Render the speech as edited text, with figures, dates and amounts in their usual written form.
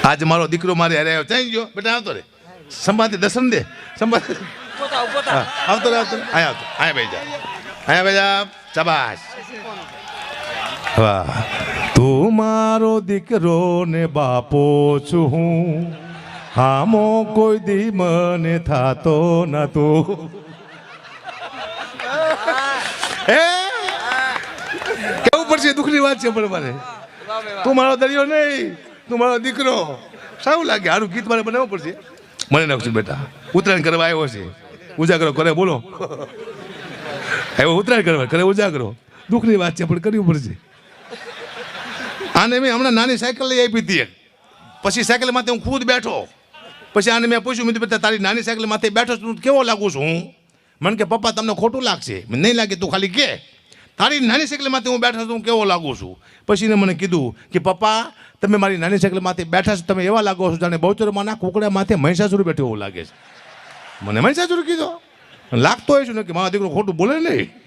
આજ મારો દીકરો મારે હારે આવ્યો ચાઈ ગયો બેટા આવતો રે સંભાળે દર્શન દે સંભાળે આવતો રે આવતો અહીંયા ભાઈ જા અહીંયા ભાઈ જા શાબાશ વાહ તું મારો દીકરો ને બાપો છું હું હામો કોઈ દી મને થાતો નતું એ કેવું પડશે દુઃખની વાત છે પણ મારે તું મારો દરિયો નહીં તું મારો દીકરો સારું લાગે સારું ગીત મારે બનાવવું પડશે મને નાખશું બેટા ઉત્તરાયણ કરવા આવ્યો છે ઉજાગરો કરે બોલો આવ્યો ઉત્તરાયણ કરવા કરે ઉજાગરો દુઃખની વાત છે પણ કરવી પડશે આને મેં હમણાં નાની સાયકલ લઈ આપી હતી પછી સાયકલ માથે હું ખુદ બેઠો પછી આને મેં પૂછ્યું મેં બેટા તારી નાની સાયકલ માથે બેઠો છું કેવો લાગુ છું હું મને કે પપ્પા તમને ખોટું લાગશે નહીં લાગે તું ખાલી કે તારી નાની સાયકલ માથે હું બેઠો છું કેવો લાગુ છું પછી એને મને કીધું કે પપ્પા તમે મારી નાની સાયકલ માથે બેઠા છો તમે એવા લાગો છો જાણે બહુચરમાંના કુકડા માથે મહિષાસુર બેઠો એવું લાગે છે મને મહિષાસુર કીધો લાગતો હોય છું ને કે મારો દીકરો ખોટું બોલે નહીં